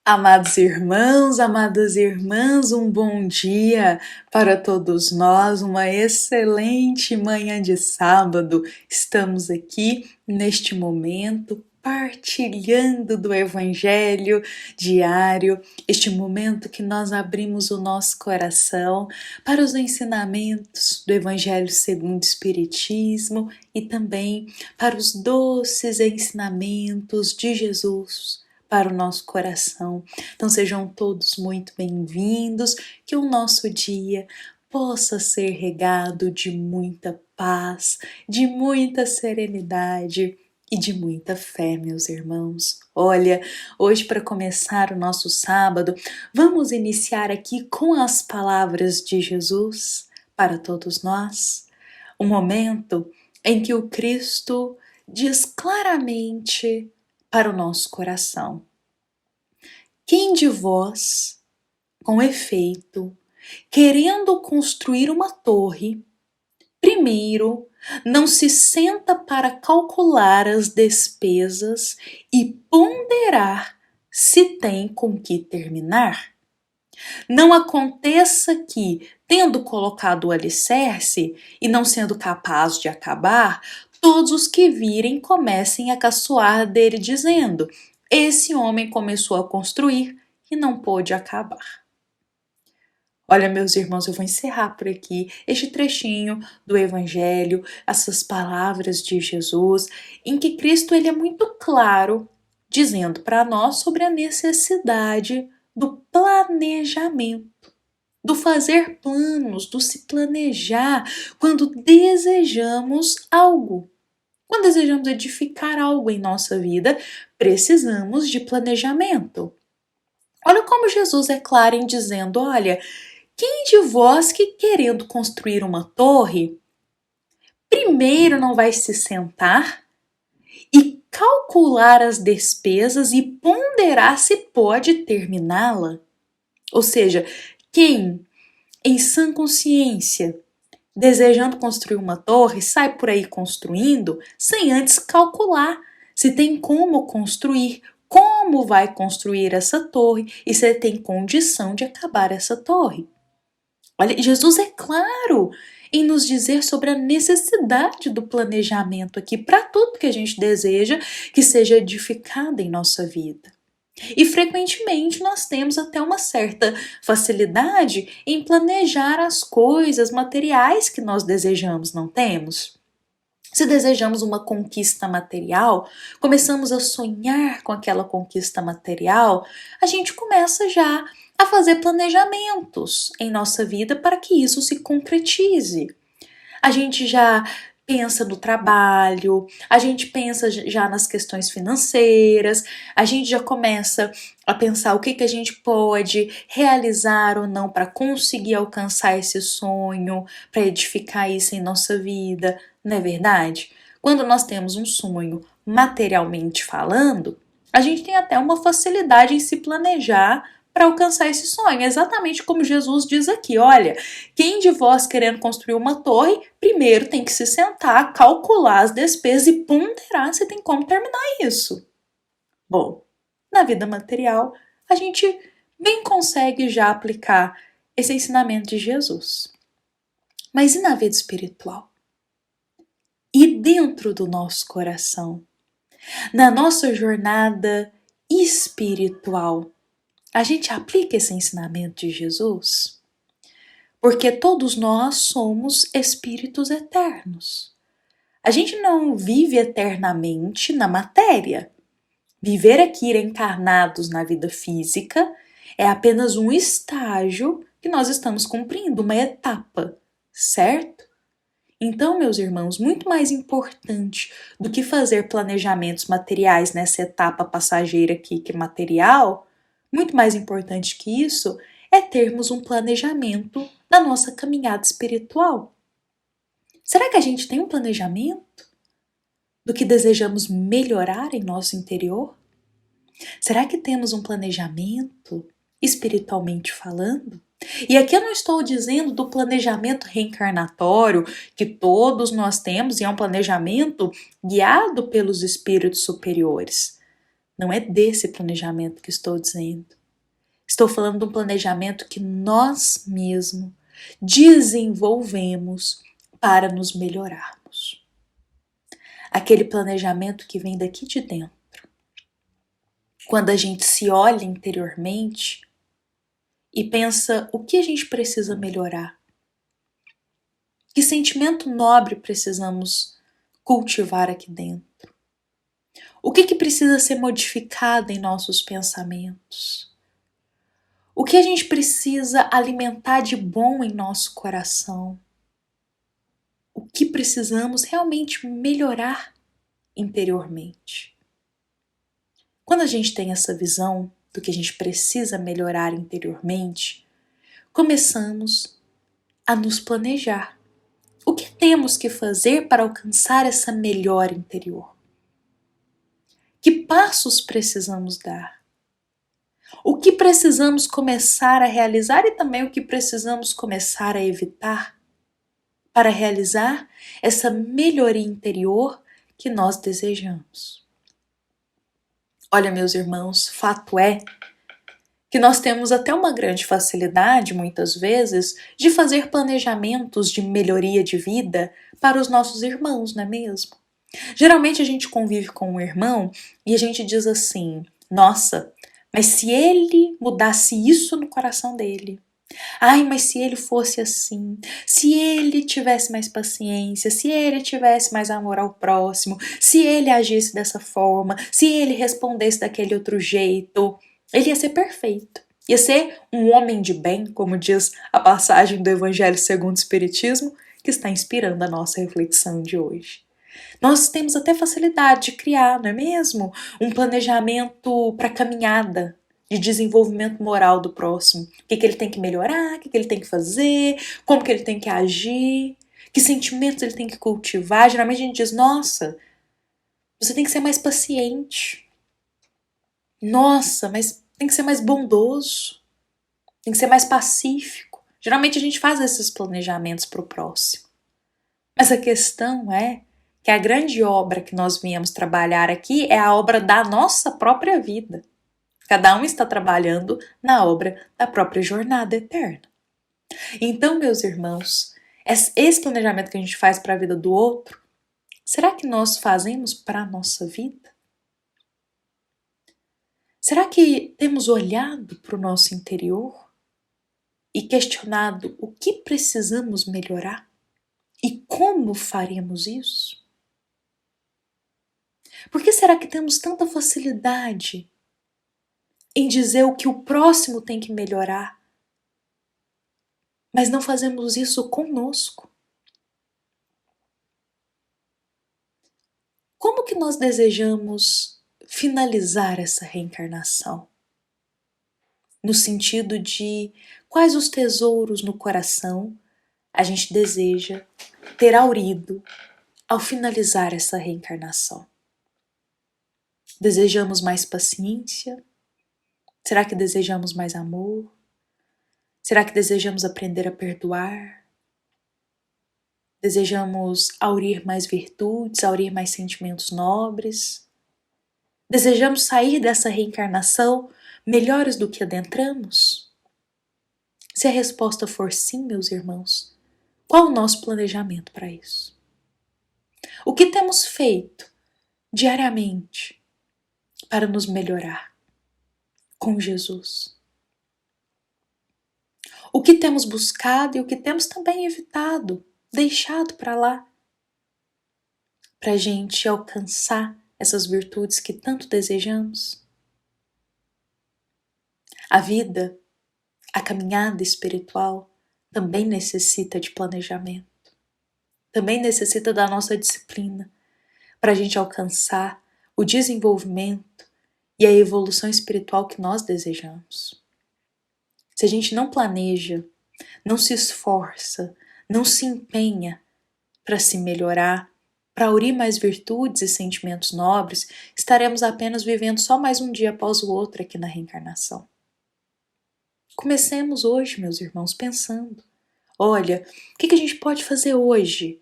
Amados irmãos, amadas irmãs, um bom dia para todos nós, uma excelente manhã de sábado. Estamos aqui neste momento partilhando do Evangelho diário, este momento que nós abrimos o nosso coração para os ensinamentos do Evangelho segundo o Espiritismo e também para os doces ensinamentos de Jesus para o nosso coração. Então sejam todos muito bem-vindos, que o nosso dia possa ser regado de muita paz, de muita serenidade e de muita fé, meus irmãos. Olha, hoje para começar o nosso sábado, vamos iniciar aqui com as palavras de Jesus para todos nós. O momento em que o Cristo diz claramente para o nosso coração: quem de vós, com efeito, querendo construir uma torre, primeiro não se senta para calcular as despesas e ponderar se tem com que terminar? Não aconteça que, tendo colocado o alicerce e não sendo capaz de acabar, todos os que virem comecem a caçoar dele, dizendo: esse homem começou a construir e não pôde acabar. Olha, meus irmãos, eu vou encerrar por aqui este trechinho do Evangelho, essas palavras de Jesus, em que Cristo ele é muito claro, dizendo para nós sobre a necessidade do planejamento, do fazer planos, do se planejar quando desejamos algo. Quando desejamos edificar algo em nossa vida, precisamos de planejamento. Olha como Jesus é claro em dizendo: olha, quem de vós que querendo construir uma torre, primeiro não vai se sentar e calcular as despesas e ponderar se pode terminá-la? Ou seja, quem, em sã consciência, desejando construir uma torre, sai por aí construindo sem antes calcular se tem como construir, como vai construir essa torre e se tem condição de acabar essa torre. Olha, Jesus é claro em nos dizer sobre a necessidade do planejamento aqui para tudo que a gente deseja que seja edificado em nossa vida. E frequentemente nós temos até uma certa facilidade em planejar as coisas materiais que nós desejamos, não temos? Se desejamos uma conquista material, começamos a sonhar com aquela conquista material, a gente começa já a fazer planejamentos em nossa vida para que isso se concretize. A gente já pensa no trabalho, a gente pensa já nas questões financeiras, a gente já começa a pensar o que a gente pode realizar ou não para conseguir alcançar esse sonho, para edificar isso em nossa vida, não é verdade? Quando nós temos um sonho materialmente falando, a gente tem até uma facilidade em se planejar para alcançar esse sonho, exatamente como Jesus diz aqui: olha, quem de vós querendo construir uma torre, primeiro tem que se sentar, calcular as despesas e ponderar se tem como terminar isso. Bom, na vida material, a gente bem consegue já aplicar esse ensinamento de Jesus. Mas e na vida espiritual? E dentro do nosso coração? Na nossa jornada espiritual, a gente aplica esse ensinamento de Jesus? Porque todos nós somos espíritos eternos. A gente não vive eternamente na matéria. Viver aqui encarnados na vida física é apenas um estágio que nós estamos cumprindo, uma etapa, certo? Então, meus irmãos, muito mais importante do que fazer planejamentos materiais nessa etapa passageira aqui que é material, muito mais importante que isso é termos um planejamento da nossa caminhada espiritual. Será que a gente tem um planejamento do que desejamos melhorar em nosso interior? Será que temos um planejamento espiritualmente falando? E aqui eu não estou dizendo do planejamento reencarnatório que todos nós temos e é um planejamento guiado pelos espíritos superiores. Não é desse planejamento que estou dizendo. Estou falando de um planejamento que nós mesmos desenvolvemos para nos melhorarmos. Aquele planejamento que vem daqui de dentro. Quando a gente se olha interiormente e pensa o que a gente precisa melhorar. Que sentimento nobre precisamos cultivar aqui dentro? O que precisa ser modificado em nossos pensamentos? O que a gente precisa alimentar de bom em nosso coração? O que precisamos realmente melhorar interiormente? Quando a gente tem essa visão do que a gente precisa melhorar interiormente, começamos a nos planejar. O que temos que fazer para alcançar essa melhora interior? Que passos precisamos dar? O que precisamos começar a realizar e também o que precisamos começar a evitar para realizar essa melhoria interior que nós desejamos? Olha, meus irmãos, fato é que nós temos até uma grande facilidade, muitas vezes, de fazer planejamentos de melhoria de vida para os nossos irmãos, não é mesmo? Geralmente a gente convive com um irmão e a gente diz assim: nossa, mas se ele mudasse isso no coração dele, ai, mas se ele fosse assim, se ele tivesse mais paciência, se ele tivesse mais amor ao próximo, se ele agisse dessa forma, se ele respondesse daquele outro jeito, ele ia ser perfeito. Ia ser um homem de bem, como diz a passagem do Evangelho segundo o Espiritismo, que está inspirando a nossa reflexão de hoje. Nós temos até facilidade de criar, não é mesmo? Um planejamento para caminhada de desenvolvimento moral do próximo. O que ele tem que melhorar, o que ele tem que fazer, como que ele tem que agir, que sentimentos ele tem que cultivar. Geralmente a gente diz, nossa, você tem que ser mais paciente. Nossa, mas tem que ser mais bondoso. Tem que ser mais pacífico. Geralmente a gente faz esses planejamentos para o próximo. Mas a questão é que a grande obra que nós viemos trabalhar aqui é a obra da nossa própria vida. Cada um está trabalhando na obra da própria jornada eterna. Então, meus irmãos, esse planejamento que a gente faz para a vida do outro, será que nós fazemos para a nossa vida? Será que temos olhado para o nosso interior e questionado o que precisamos melhorar? E como faremos isso? Por que será que temos tanta facilidade em dizer o que o próximo tem que melhorar, mas não fazemos isso conosco? Como que nós desejamos finalizar essa reencarnação? No sentido de quais os tesouros no coração a gente deseja ter aurido ao finalizar essa reencarnação? Desejamos mais paciência? Será que desejamos mais amor? Será que desejamos aprender a perdoar? Desejamos aurir mais virtudes, aurir mais sentimentos nobres? Desejamos sair dessa reencarnação melhores do que adentramos? Se a resposta for sim, meus irmãos, qual o nosso planejamento para isso? O que temos feito diariamente para nos melhorar com Jesus? O que temos buscado e o que temos também evitado, deixado para lá, para a gente alcançar essas virtudes que tanto desejamos? A vida, a caminhada espiritual também necessita de planejamento, também necessita da nossa disciplina para a gente alcançar o desenvolvimento e a evolução espiritual que nós desejamos. Se a gente não planeja, não se esforça, não se empenha para se melhorar, para aurir mais virtudes e sentimentos nobres, estaremos apenas vivendo só mais um dia após o outro aqui na reencarnação. Comecemos hoje, meus irmãos, pensando. Olha, o que a gente pode fazer hoje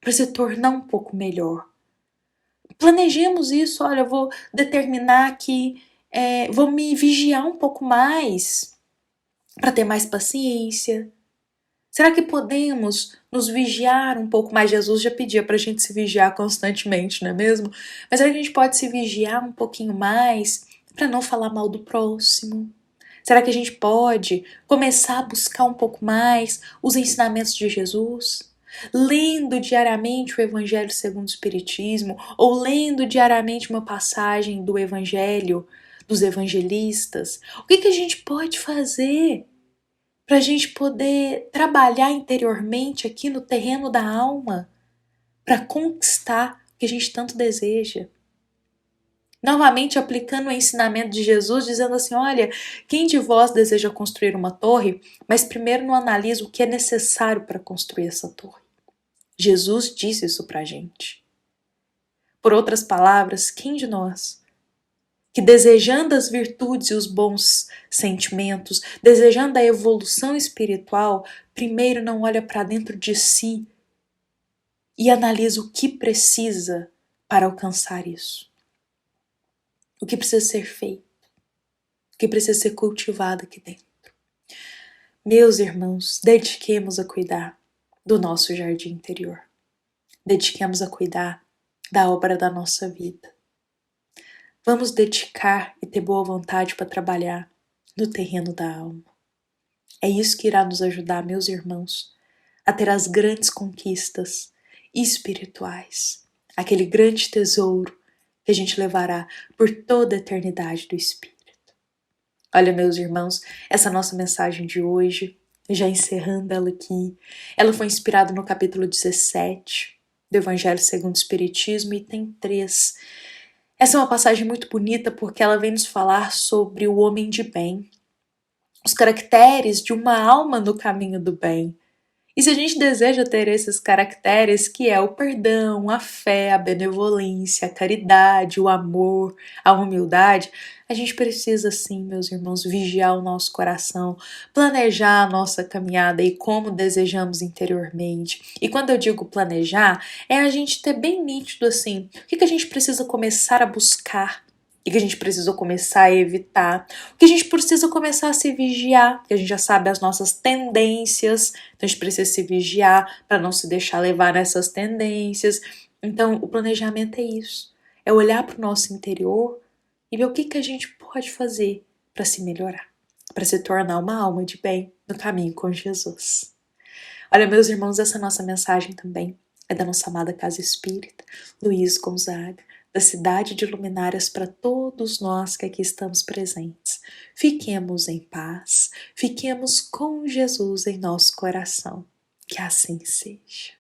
para se tornar um pouco melhor? Planejemos isso, olha, eu vou determinar que vou me vigiar um pouco mais para ter mais paciência. Será que podemos nos vigiar um pouco mais? Jesus já pedia para a gente se vigiar constantemente, não é mesmo? Mas será que a gente pode se vigiar um pouquinho mais para não falar mal do próximo? Será que a gente pode começar a buscar um pouco mais os ensinamentos de Jesus? Lendo diariamente o Evangelho segundo o Espiritismo, ou lendo diariamente uma passagem do Evangelho dos evangelistas? O que a gente pode fazer para a gente poder trabalhar interiormente aqui no terreno da alma para conquistar o que a gente tanto deseja? Novamente aplicando o ensinamento de Jesus, dizendo assim: olha, quem de vós deseja construir uma torre, mas primeiro não analisa o que é necessário para construir essa torre? Jesus disse isso para a gente. Por outras palavras, quem de nós, que desejando as virtudes e os bons sentimentos, desejando a evolução espiritual, primeiro não olha para dentro de si e analisa o que precisa para alcançar isso? O que precisa ser feito? O que precisa ser cultivado aqui dentro? Meus irmãos, dediquemos a cuidar do nosso jardim interior. Dediquemos a cuidar da obra da nossa vida. Vamos dedicar e ter boa vontade para trabalhar no terreno da alma. É isso que irá nos ajudar, meus irmãos, a ter as grandes conquistas espirituais, aquele grande tesouro que a gente levará por toda a eternidade do Espírito. Olha, meus irmãos, essa nossa mensagem de hoje, já encerrando ela aqui, ela foi inspirada no capítulo 17 do Evangelho segundo o Espiritismo e tem 3. Essa é uma passagem muito bonita porque ela vem nos falar sobre o homem de bem, os caracteres de uma alma no caminho do bem. E se a gente deseja ter esses caracteres, que é o perdão, a fé, a benevolência, a caridade, o amor, a humildade, a gente precisa sim, meus irmãos, vigiar o nosso coração, planejar a nossa caminhada e como desejamos interiormente. E quando eu digo planejar, é a gente ter bem nítido assim, o que a gente precisa começar a buscar, o que a gente precisa começar a evitar, o que a gente precisa começar a se vigiar, porque a gente já sabe as nossas tendências, então a gente precisa se vigiar para não se deixar levar nessas tendências. Então o planejamento é isso, é olhar para o nosso interior e ver o que a gente pode fazer para se melhorar, para se tornar uma alma de bem no caminho com Jesus. Olha, meus irmãos, essa nossa mensagem também é da nossa amada Casa Espírita, Luiz Gonzaga, da cidade de Luminárias, para todos nós que aqui estamos presentes. Fiquemos em paz, fiquemos com Jesus em nosso coração. Que assim seja.